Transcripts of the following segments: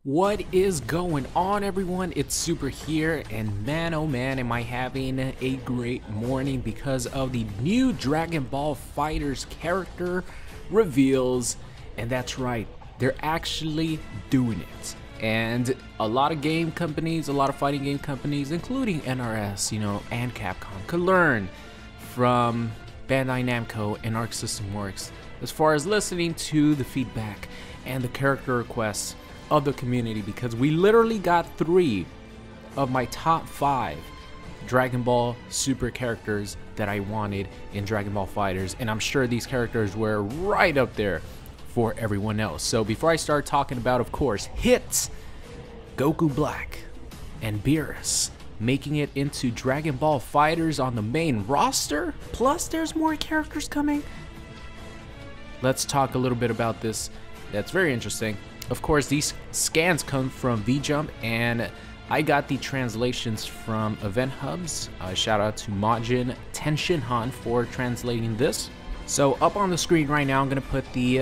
What is going on, everyone? It's Super here, and man oh man am I having a great morning because of the new Dragon Ball FighterZ character reveals. And that's right, they're actually doing it. And a lot of game companies, a lot of fighting game companies, including NRS, and Capcom, could learn from Bandai Namco and Arc System Works as far as listening to the feedback and the character requests of the community, because we literally got 3 of my top 5 Dragon Ball Super characters that I wanted in Dragon Ball FighterZ, and I'm sure these characters were right up there for everyone else. So before I start talking about, of course, hits Goku Black and Beerus making it into Dragon Ball FighterZ on the main roster, plus there's more characters coming, let's talk a little bit about this. That's very interesting. Of course, these scans come from VJump, and I got the translations from eventhubs. Shout out to Majin Tenshinhan for translating this. So up on the screen right now, I'm going to put the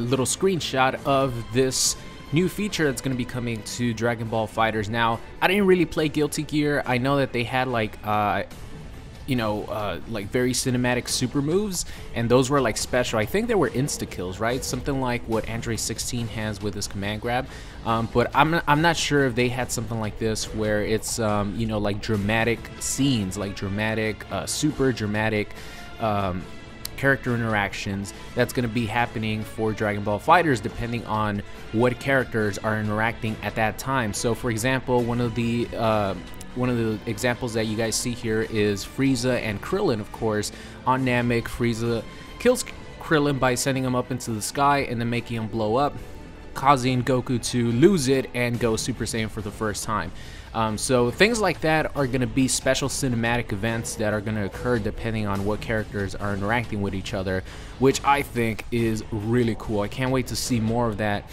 little screenshot of this new feature that's going to be coming to Dragon Ball FighterZ. Now, I didn't really play Guilty Gear. I know that they had like very cinematic super moves, and those were like special. I think they were insta kills, right? Something like what Andre 16 has with his command grab. But I'm not sure if they had something like this where it's like dramatic scenes, like dramatic, super dramatic character interactions that's going to be happening for Dragon Ball FighterZ, depending on what characters are interacting at that time. So, for example, one of the examples that you guys see here is Frieza and Krillin. Of course, on Namek, Frieza kills Krillin by sending him up into the sky and then making him blow up, causing Goku to lose it and go Super Saiyan for the first time. So things like that are going to be special cinematic events that are going to occur depending on what characters are interacting with each other, which I think is really cool. I can't wait to see more of that,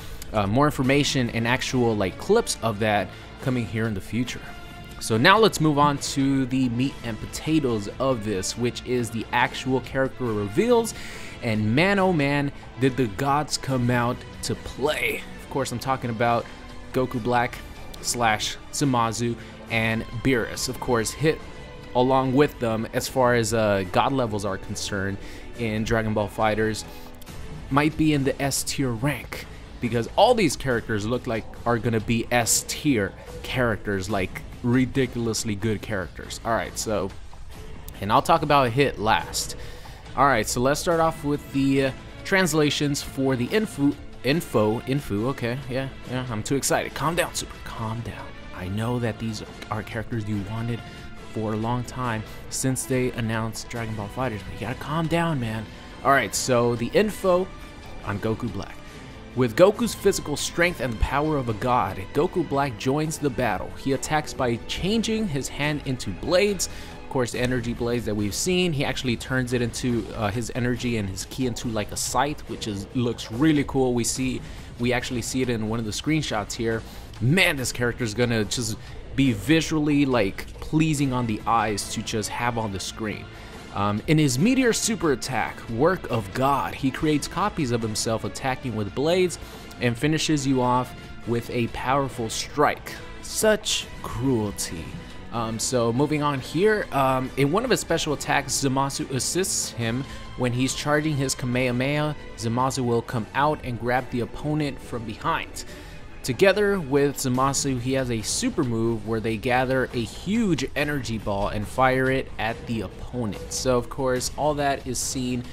more information and actual like clips of that coming here in the future. So now let's move on to the meat and potatoes of this, which is the actual character reveals. And man oh man, did the gods come out to play. Of course, I'm talking about Goku Black / Zamasu and Beerus. Of course, hit along with them as far as god levels are concerned in Dragon Ball FighterZ. Might be in the S tier rank, because all these characters look like are gonna be S tier characters, like ridiculously good characters. Alright, so, and I'll talk about a hit last. Alright, so let's start off with the translations for the info, okay, yeah, I'm too excited. Calm down, Super, calm down. I know that these are characters you wanted for a long time since they announced Dragon Ball FighterZ, but you gotta calm down, man. Alright, so the info on Goku Black. With Goku's physical strength and the power of a god, Goku Black joins the battle. He attacks by changing his hand into blades. Of course, the energy blades that we've seen, he actually turns it into his energy and his ki into like a scythe, which looks really cool. We actually see it in one of the screenshots here. Man, this character is gonna just be visually like pleasing on the eyes to just have on the screen. In his Meteor Super Attack, Work of God, he creates copies of himself attacking with blades and finishes you off with a powerful strike. Such cruelty. So moving on here, in one of his special attacks, Zamasu assists him. When he's charging his Kamehameha, Zamasu will come out and grab the opponent from behind. Together with Zamasu, he has a super move where they gather a huge energy ball and fire it at the opponent. So of course, all that is seen,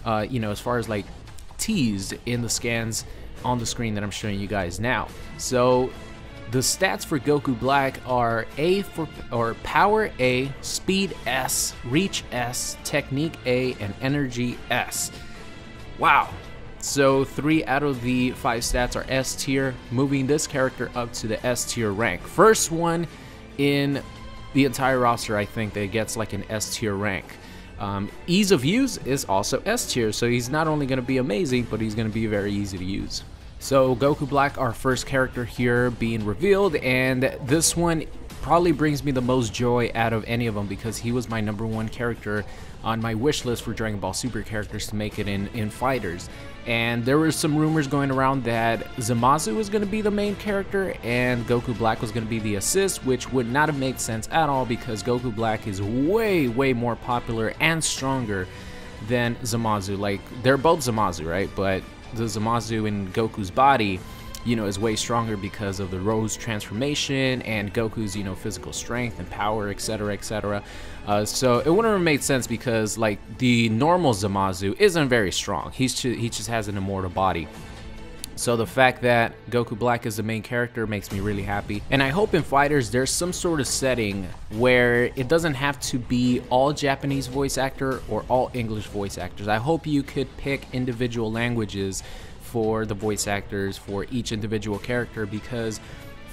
as far as like teased in the scans on the screen that I'm showing you guys now. So the stats for Goku Black are Power A, Speed S, Reach S, Technique A, and Energy S. Wow. So 3 out of the 5 stats are S tier, moving this character up to the S tier rank. First one in the entire roster, I think, that gets like an S tier rank. Ease of use is also S tier, so he's not only going to be amazing, but he's going to be very easy to use. So Goku Black, our first character here being revealed, and this one probably brings me the most joy out of any of them because he was my #1 character on my wish list for Dragon Ball Super characters to make it in FighterZ. And there were some rumors going around that Zamasu was going to be the main character and Goku Black was going to be the assist, which would not have made sense at all because Goku Black is way, way more popular and stronger than Zamasu. Like, they're both Zamasu, right? But the Zamasu in Goku's body, you know, is way stronger because of the Rose transformation and Goku's, you know, physical strength and power, etc., etc. So it wouldn't have made sense because, like, the normal Zamasu isn't very strong. He just has an immortal body. So the fact that Goku Black is the main character makes me really happy. And I hope in FighterZ there's some sort of setting where it doesn't have to be all Japanese voice actor or all English voice actors. I hope you could pick individual languages for the voice actors for each individual character, because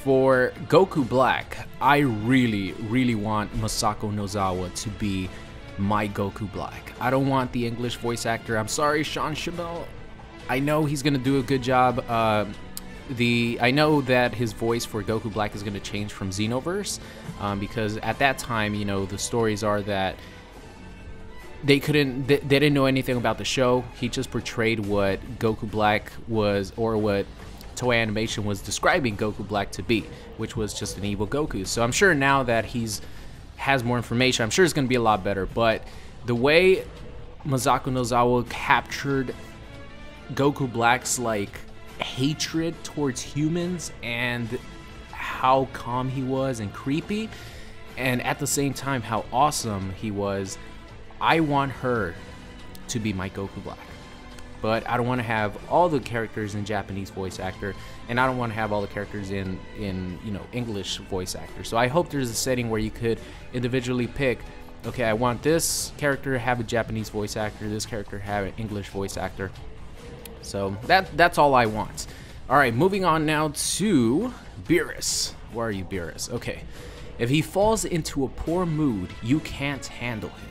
for Goku Black, I really, really want Masako Nozawa to be my Goku Black. I don't want the English voice actor. I'm sorry, Sean Schimmel. I know he's gonna do a good job. I know that his voice for Goku Black is gonna change from Xenoverse, because at that time, you know, the stories are that they didn't know anything about the show. He just portrayed what Goku Black was, or what Toei Animation was describing Goku Black to be, which was just an evil Goku. So I'm sure now that has more information, I'm sure it's gonna be a lot better. But the way Masako Nozawa captured Goku Black's like hatred towards humans and how calm he was and creepy, and at the same time how awesome he was, I want her to be my Goku Black. But I don't want to have all the characters in Japanese voice actor, and I don't want to have all the characters in you know, English voice actor. So I hope there's a setting where you could individually pick, okay, I want this character to have a Japanese voice actor, this character have an English voice actor. So that's all I want. All right, moving on now to Beerus. Where are you, Beerus? Okay. If he falls into a poor mood, you can't handle him.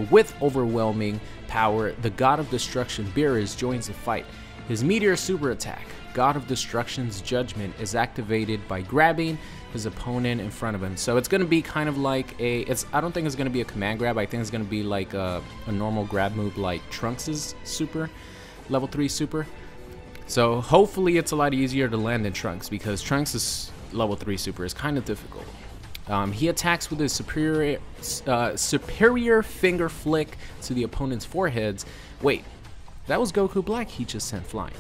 With overwhelming power, the God of Destruction, Beerus, joins the fight. His Meteor Super Attack, God of Destruction's Judgment, is activated by grabbing his opponent in front of him. So it's going to be kind of like I don't think it's going to be a command grab. I think it's going to be like a normal grab move like Trunks' super, level 3 super. So hopefully it's a lot easier to land than Trunks, because Trunks' level 3 super is kind of difficult. He attacks with his superior finger flick to the opponent's foreheads. Wait, that was Goku Black he just sent flying.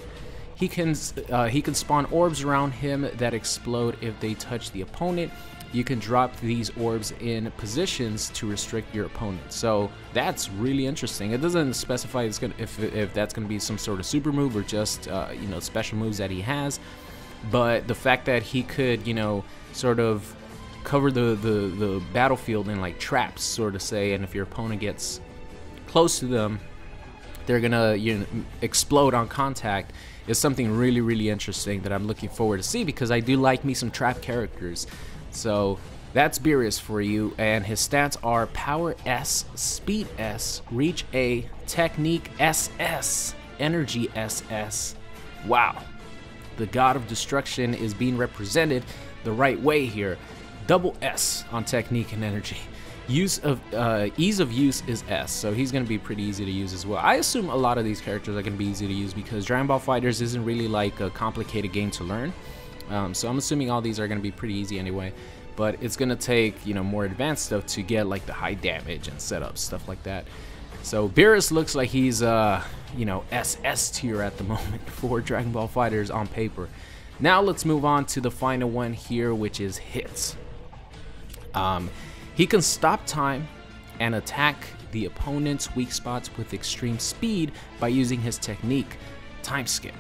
He can spawn orbs around him that explode if they touch the opponent. You can drop these orbs in positions to restrict your opponent. So that's really interesting. It doesn't specify if that's gonna be some sort of super move or just you know, special moves that he has. But the fact that he could, you know, sort of cover the battlefield in like traps, sort of say, and if your opponent gets close to them, they're gonna, you know, explode on contact, is something really, really interesting that I'm looking forward to see, because I do like me some trap characters. So that's Beerus for you, and his stats are Power S, Speed S, Reach A, Technique SS, Energy SS. Wow, the God of Destruction is being represented the right way here. Double S on Technique and Energy. Ease of use is S, so he's going to be pretty easy to use as well. I assume a lot of these characters are going to be easy to use because Dragon Ball FighterZ isn't really like a complicated game to learn. So I'm assuming all these are going to be pretty easy anyway. But it's going to take, you know, more advanced stuff to get like the high damage and setups, stuff like that. So Beerus looks like he's, you know, SS tier at the moment for Dragon Ball FighterZ on paper. Now let's move on to the final one here, which is hits. He can stop time and attack the opponent's weak spots with extreme speed by using his technique, Time Skip.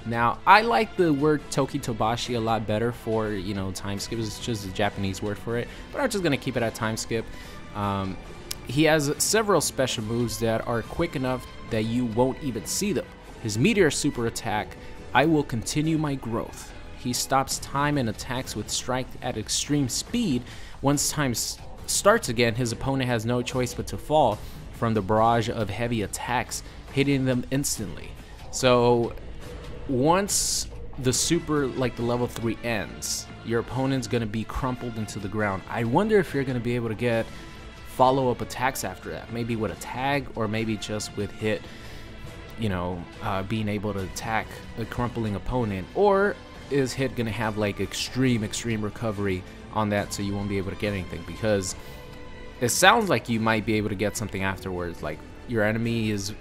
Now, I like the word Toki Tobashi a lot better for, you know, Time Skip. It's just a Japanese word for it, but I'm just going to keep it at Time Skip. He has several special moves that are quick enough that you won't even see them. His Meteor Super Attack, I Will Continue My Growth. He stops time and attacks with strike at extreme speed. Once time starts again, his opponent has no choice but to fall from the barrage of heavy attacks, hitting them instantly. So once the super, like the level 3 ends, your opponent's gonna be crumpled into the ground. I wonder if you're gonna be able to get follow-up attacks after that, maybe with a tag or maybe just with hit, you know, being able to attack a crumpling opponent, or is hit gonna have like extreme recovery on that so you won't be able to get anything, because it sounds like you might be able to get something afterwards, like your enemy is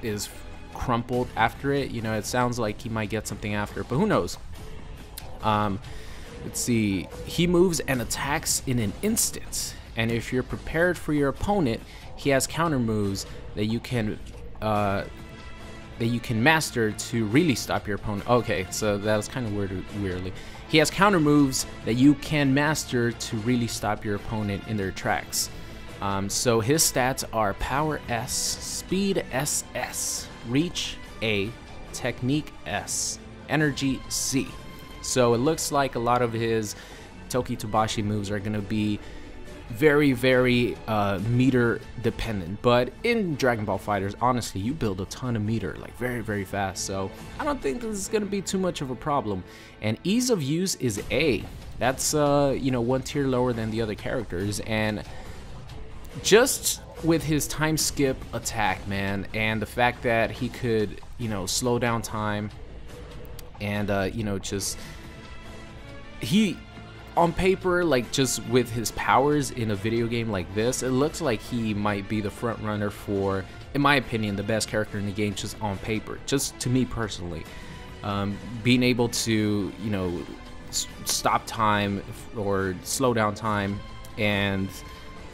crumpled after it, you know, it sounds like he might get something after, but who knows. Let's see, he moves and attacks in an instant, and if you're prepared for your opponent, he has counter moves that you can master to really stop your opponent. Okay, so that was kind of weirdly. He has counter moves that you can master to really stop your opponent in their tracks. So his stats are Power S, Speed SS, Reach A, Technique S, Energy C. So it looks like a lot of his Toki Tobashi moves are going to be very meter dependent, but in Dragon Ball FighterZ, honestly, you build a ton of meter like very fast, so I don't think this is going to be too much of a problem. And ease of use is A. That's you know, 1 tier lower than the other characters, and just with his time skip attack, man, and the fact that he could, you know, slow down time, and you know, just he on paper, like just with his powers in a video game like this, it looks like he might be the front runner for, in my opinion, the best character in the game, just on paper, just to me personally. Being able to, you know, stop time or slow down time and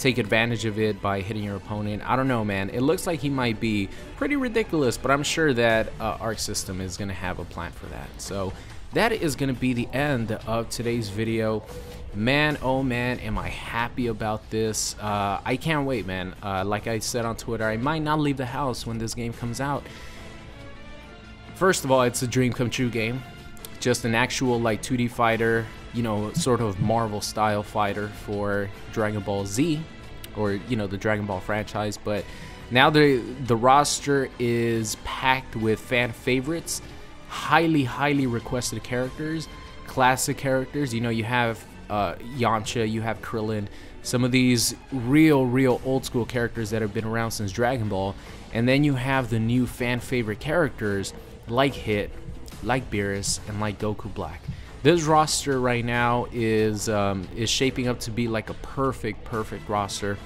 take advantage of it by hitting your opponent. I don't know, man. It looks like he might be pretty ridiculous, but I'm sure that Arc System is going to have a plan for that. So that is going to be the end of today's video. Man, oh man, am I happy about this. I can't wait, man. Like I said on Twitter, I might not leave the house when this game comes out. First of all, it's a dream come true game. Just an actual like 2D fighter, you know, sort of Marvel style fighter for Dragon Ball Z, or, you know, the Dragon Ball franchise. But now the roster is packed with fan favorites, highly requested characters, classic characters. You know, you have Yamcha, you have Krillin, some of these real old school characters that have been around since Dragon Ball, and then you have the new fan favorite characters like Hit, like Beerus, and like Goku Black. This roster right now is shaping up to be like a perfect roster,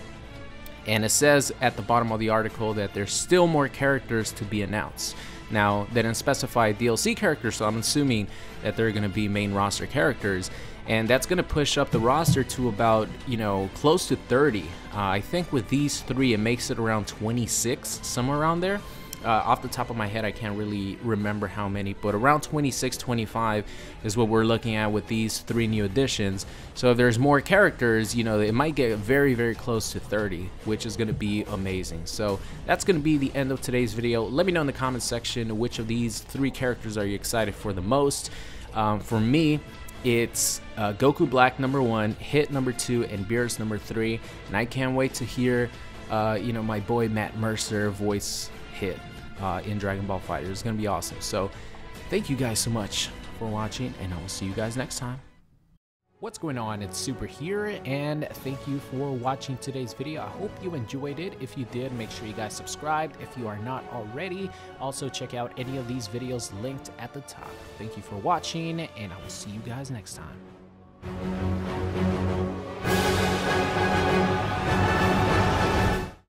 and it says at the bottom of the article that there's still more characters to be announced. Now, they didn't specify DLC characters, so I'm assuming that they're going to be main roster characters, and that's going to push up the roster to about, you know, close to 30. I think with these three, it makes it around 26, somewhere around there. Off the top of my head, I can't really remember how many, but around 26, 25 is what we're looking at with these three new additions. So if there's more characters, you know, it might get very close to 30, which is going to be amazing. So that's going to be the end of today's video. Let me know in the comment section which of these three characters are you excited for the most. For me, it's Goku Black #1, Hit #2, and Beerus #3, and I can't wait to hear you know, my boy Matt Mercer voice Hit in Dragon Ball FighterZ. It's gonna be awesome. So thank you guys so much for watching, and I will see you guys next time. What's going on? It's Super here, and thank you for watching today's video. I hope you enjoyed it. If you did, make sure you guys subscribed if you are not already. Also, check out any of these videos linked at the top. Thank you for watching, and I will see you guys next time.